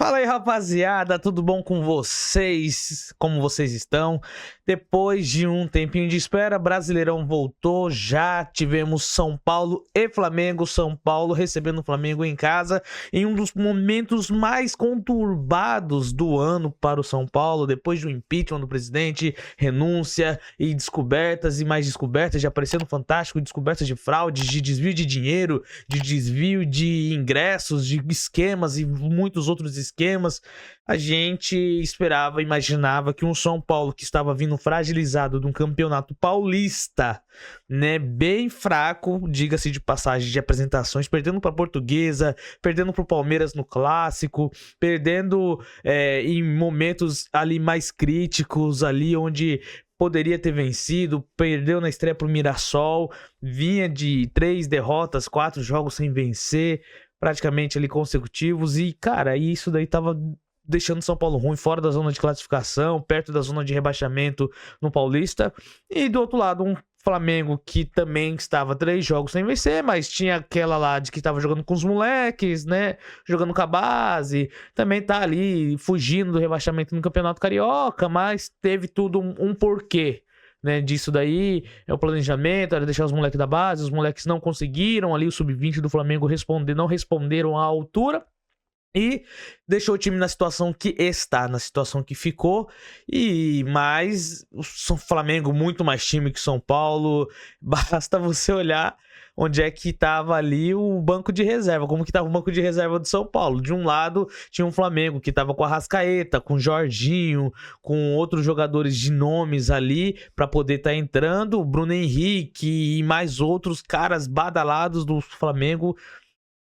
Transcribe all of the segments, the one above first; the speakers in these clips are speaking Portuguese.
Fala aí, rapaziada, tudo bom com vocês? Como vocês estão? Depois de um tempinho de espera, Brasileirão voltou, já tivemos São Paulo e Flamengo, São Paulo recebendo o Flamengo em casa, em um dos momentos mais conturbados do ano para o São Paulo, depois do impeachment do presidente, renúncia e descobertas e mais descobertas, de aparecendo fantástico, descobertas de fraudes, de desvio de dinheiro, de desvio de ingressos, de esquemas e muitos outros esquemas. A gente esperava, imaginava que um São Paulo que estava vindo fragilizado de um campeonato paulista, né, bem fraco, diga-se de passagem, de apresentações, perdendo para a Portuguesa, perdendo para o Palmeiras no Clássico, perdendo em momentos ali mais críticos, ali onde poderia ter vencido, perdeu na estreia para o Mirassol, vinha de 3 derrotas, 4 jogos sem vencer, praticamente ali consecutivos, e cara, isso daí tava deixando São Paulo ruim, fora da zona de classificação, perto da zona de rebaixamento no Paulista, e do outro lado um Flamengo que também estava 3 jogos sem vencer, mas tinha aquela lá de que estava jogando com os moleques, né, jogando com a base, também tá ali fugindo do rebaixamento no Campeonato Carioca, mas teve tudo um porquê, né, disso daí, é o planejamento, era deixar os moleques da base, os moleques não conseguiram, ali o sub-20 do Flamengo não responderam à altura, e deixou o time na situação que está, na situação que ficou, e mais o Flamengo muito mais time que São Paulo, basta você olhar onde é que estava ali o banco de reserva, como que estava o banco de reserva do São Paulo. De um lado tinha um Flamengo que estava com a Arrascaeta, com o Jorginho, com outros jogadores de nomes ali para poder estar entrando, o Bruno Henrique e mais outros caras badalados do Flamengo.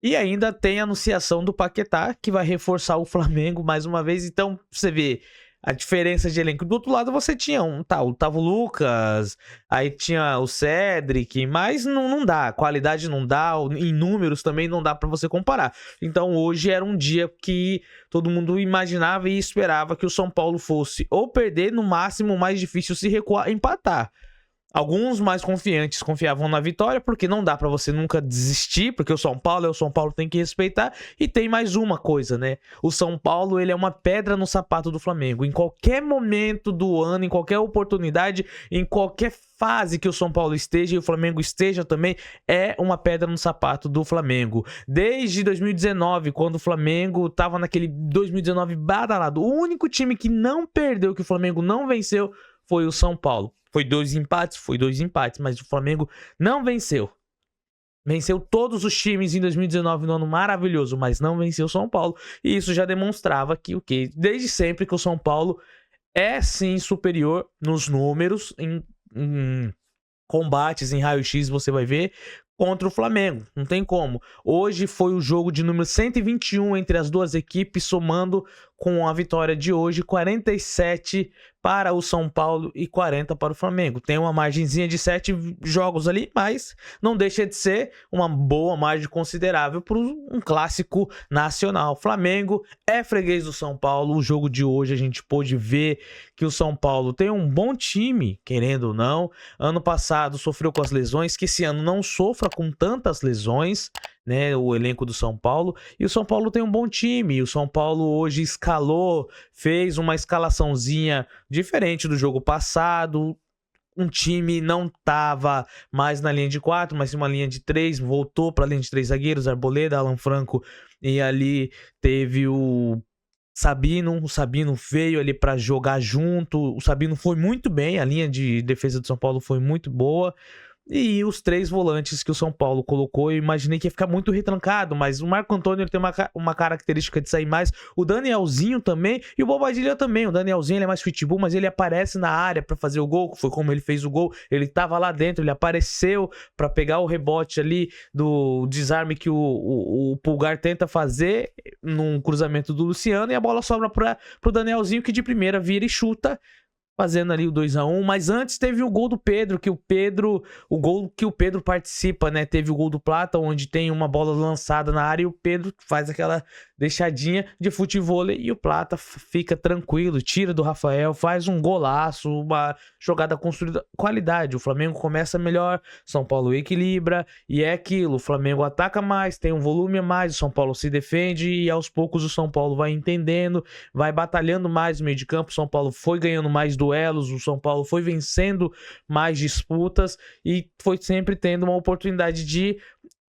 E ainda tem a anunciação do Paquetá, que vai reforçar o Flamengo mais uma vez. Então, você vê a diferença de elenco. Do outro lado, você tinha tava o Lucas, aí tinha o Cedric, mas não dá. Qualidade não dá, em números também não dá para você comparar. Então, hoje era um dia que todo mundo imaginava e esperava que o São Paulo fosse ou perder, no máximo, o mais difícil se recuar, empatar. Alguns mais confiantes confiavam na vitória, porque não dá pra você nunca desistir, porque o São Paulo é o São Paulo, tem que respeitar. E tem mais uma coisa, né? O São Paulo, ele é uma pedra no sapato do Flamengo. Em qualquer momento do ano, em qualquer oportunidade, em qualquer fase que o São Paulo esteja e o Flamengo esteja também, é uma pedra no sapato do Flamengo. Desde 2019, quando o Flamengo tava naquele 2019 badalado, o único time que não perdeu, que o Flamengo não venceu, foi o São Paulo. Foi dois empates, mas o Flamengo não venceu. Venceu todos os times em 2019, no ano maravilhoso, mas não venceu o São Paulo. E isso já demonstrava que o quê? Desde sempre que o São Paulo é sim superior nos números, em combates, em raio-x, você vai ver, contra o Flamengo. Não tem como. Hoje foi o jogo de número 121 entre as duas equipes, somando com a vitória de hoje, 47 para o São Paulo e 40 para o Flamengo. Tem uma margenzinha de 7 jogos ali, mas não deixa de ser uma boa margem considerável para um clássico nacional. Flamengo é freguês do São Paulo. O jogo de hoje a gente pôde ver que o São Paulo tem um bom time, querendo ou não. Ano passado sofreu com as lesões, que esse ano não sofra com tantas lesões, né, o elenco do São Paulo, e o São Paulo tem um bom time. O São Paulo hoje escalou, fez uma escalaçãozinha diferente do jogo passado. Um time não estava mais na linha de 4, mas uma linha de 3, voltou para a linha de 3 zagueiros, Arboleda, Alan Franco, e ali teve o Sabino veio ali para jogar junto. O Sabino foi muito bem, a linha de defesa do São Paulo foi muito boa. E os 3 volantes que o São Paulo colocou, eu imaginei que ia ficar muito retrancado, mas o Marco Antônio ele tem uma característica de sair mais. O Danielzinho também, e o Bobadilha também. O Danielzinho ele é mais pitbull, mas ele aparece na área para fazer o gol, foi como ele fez o gol. Ele tava lá dentro, ele apareceu para pegar o rebote ali do desarme que o Pulgar tenta fazer num cruzamento do Luciano, e a bola sobra pro Danielzinho, que de primeira vira e chuta, fazendo ali o 2-1, mas antes teve o gol do Pedro, o gol que o Pedro participa, né? Teve o gol do Plata, onde tem uma bola lançada na área e o Pedro faz aquela deixadinha de futevôlei e o Plata fica tranquilo, tira do Rafael, faz um golaço, uma jogada construída, qualidade. O Flamengo começa melhor, São Paulo equilibra e é aquilo, o Flamengo ataca mais, tem um volume a mais, o São Paulo se defende e aos poucos o São Paulo vai entendendo, vai batalhando mais no meio de campo, o São Paulo foi ganhando mais duelos, o São Paulo foi vencendo mais disputas e foi sempre tendo uma oportunidade de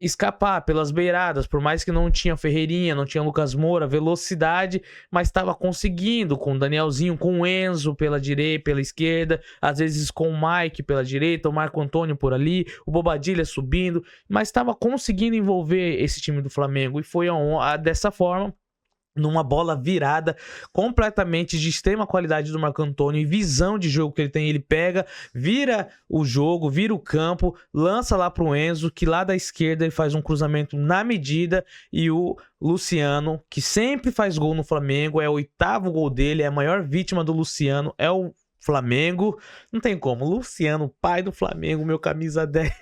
escapar pelas beiradas, por mais que não tinha Ferreirinha, não tinha Lucas Moura, velocidade, mas estava conseguindo com o Danielzinho, com o Enzo pela direita, pela esquerda, às vezes com o Mike pela direita, o Marco Antônio por ali, o Bobadilha subindo, mas estava conseguindo envolver esse time do Flamengo e foi dessa forma, numa bola virada completamente de extrema qualidade do Marco Antônio e visão de jogo que ele tem, ele pega, vira o jogo, vira o campo, lança lá pro Enzo, que lá da esquerda ele faz um cruzamento na medida e o Luciano, que sempre faz gol no Flamengo, é o 8º gol dele, é a maior vítima do Luciano, é o Flamengo, não tem como, Luciano, pai do Flamengo, meu camisa 10.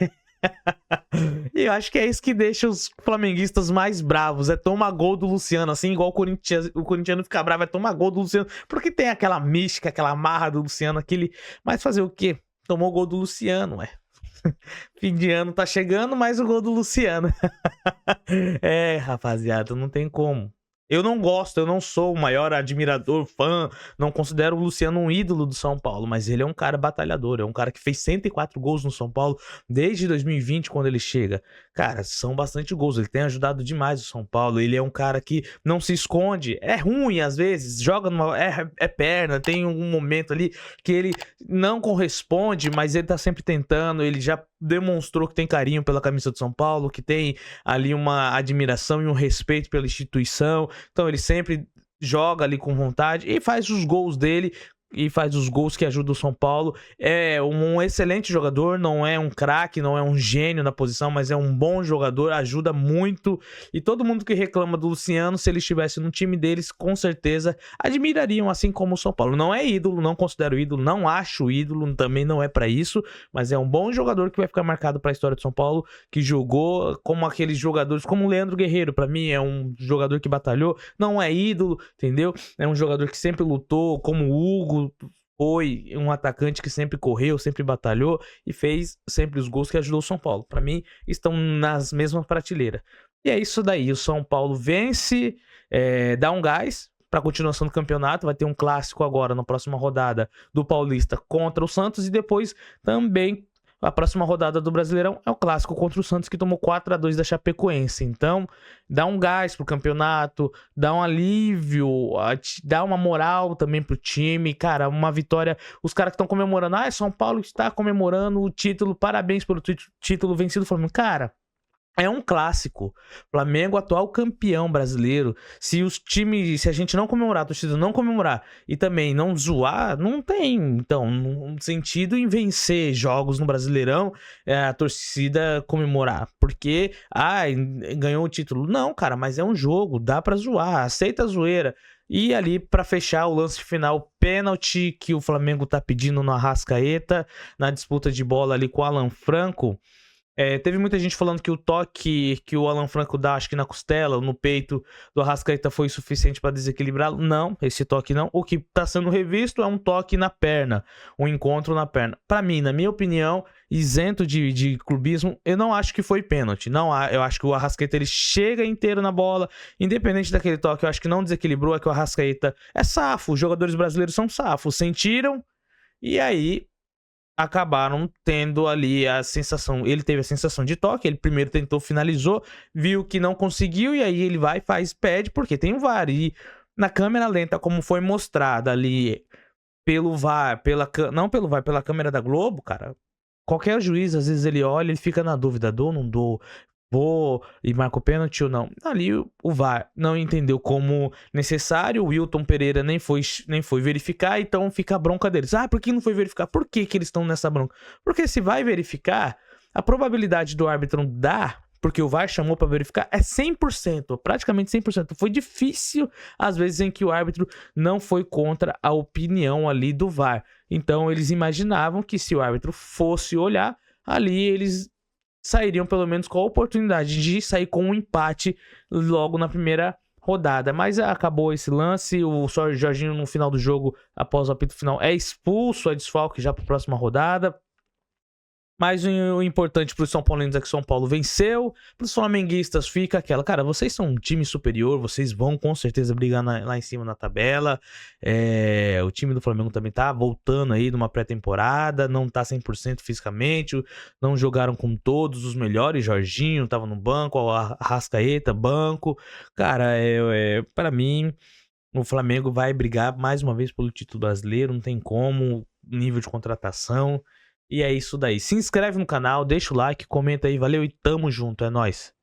E eu acho que é isso que deixa os flamenguistas mais bravos, é tomar gol do Luciano, assim, igual o corintiano fica bravo, é tomar gol do Luciano, porque tem aquela mística, aquela marra do Luciano, mas fazer o quê? Tomou o gol do Luciano, ué. Fim de ano tá chegando, mais o gol do Luciano. É, rapaziada, não tem como. Eu não gosto, eu não sou o maior admirador, fã, não considero o Luciano um ídolo do São Paulo, mas ele é um cara batalhador, é um cara que fez 104 gols no São Paulo desde 2020, quando ele chega. Cara, são bastante gols, ele tem ajudado demais o São Paulo, ele é um cara que não se esconde, é ruim às vezes, joga é perna, tem um momento ali que ele não corresponde, mas ele tá sempre tentando, ele já demonstrou que tem carinho pela camisa do São Paulo, que tem ali uma admiração e um respeito pela instituição, então ele sempre joga ali com vontade e faz os gols dele e faz os gols que ajudam o São Paulo. É um excelente jogador, não é um craque, não é um gênio na posição, mas é um bom jogador, ajuda muito. E todo mundo que reclama do Luciano, se ele estivesse no time deles, com certeza admirariam, assim como o São Paulo. Não é ídolo, não considero ídolo, não acho ídolo, também não é pra isso, mas é um bom jogador que vai ficar marcado pra história do São Paulo, que jogou como aqueles jogadores, como o Leandro Guerreiro, pra mim é um jogador que batalhou, não é ídolo, entendeu? É um jogador que sempre lutou, como o Hugo, foi um atacante que sempre correu, sempre batalhou e fez sempre os gols que ajudou o São Paulo. Para mim, estão nas mesmas prateleiras. E é isso daí. O São Paulo vence, dá um gás para a continuação do campeonato. Vai ter um clássico agora na próxima rodada do Paulista contra o Santos e depois também a próxima rodada do Brasileirão é o clássico contra o Santos, que tomou 4-2 da Chapecoense. Então, dá um gás pro campeonato, dá um alívio, dá uma moral também pro time. Cara, uma vitória. Os caras que estão comemorando, São Paulo está comemorando o título, parabéns pelo título vencido. Falando, cara, é um clássico. Flamengo, atual campeão brasileiro. Se a gente não comemorar, a torcida não comemorar e também não zoar, não tem, então, um sentido em vencer jogos no Brasileirão, a torcida comemorar. Porque, ganhou o título. Não, cara, mas é um jogo, dá pra zoar, aceita a zoeira. E ali, pra fechar o lance final, pênalti que o Flamengo tá pedindo no Arrascaeta, na disputa de bola ali com o Alan Franco. Teve muita gente falando que o toque que o Alan Franco dá, acho que na costela, no peito do Arrascaeta foi suficiente para desequilibrá-lo. Não, esse toque não. O que está sendo revisto é um toque na perna, um encontro na perna. Para mim, na minha opinião, isento de clubismo, eu não acho que foi pênalti. Não, eu acho que o Arrascaeta ele chega inteiro na bola, independente daquele toque. Eu acho que não desequilibrou, é que o Arrascaeta é safo. Os jogadores brasileiros são safos, sentiram e aí acabaram tendo ali a sensação, ele teve a sensação de toque, ele primeiro tentou, finalizou, viu que não conseguiu e aí ele vai, pede, porque tem o VAR, e na câmera lenta, como foi mostrada ali pelo VAR, não pelo VAR, pela câmera da Globo, cara, qualquer juiz, às vezes ele olha, ele fica na dúvida, dou ou não dou, vou e marco pênalti ou não. Ali o VAR não entendeu como necessário, o Wilton Pereira nem foi verificar, então fica a bronca deles. Por que não foi verificar? Por que eles estão nessa bronca? Porque se vai verificar, a probabilidade do árbitro dar, porque o VAR chamou para verificar, é 100%, praticamente 100%. Foi difícil, às vezes, em que o árbitro não foi contra a opinião ali do VAR. Então, eles imaginavam que se o árbitro fosse olhar, ali eles sairiam pelo menos com a oportunidade de sair com um empate logo na primeira rodada. Mas acabou esse lance, o Jorginho no final do jogo, após o apito final, é expulso, é desfalque já para a próxima rodada. Mas o importante para os São Paulinos é que o São Paulo venceu. Para os flamenguistas fica aquela, cara, vocês são um time superior, vocês vão com certeza brigar lá em cima na tabela. O time do Flamengo também tá voltando aí numa pré-temporada, não tá 100% fisicamente, não jogaram com todos os melhores. Jorginho tava no banco, o Arrascaeta, banco. Cara, para mim, o Flamengo vai brigar mais uma vez pelo título brasileiro, não tem como, nível de contratação. E é isso daí. Se inscreve no canal, deixa o like, comenta aí. Valeu e tamo junto. É nóis.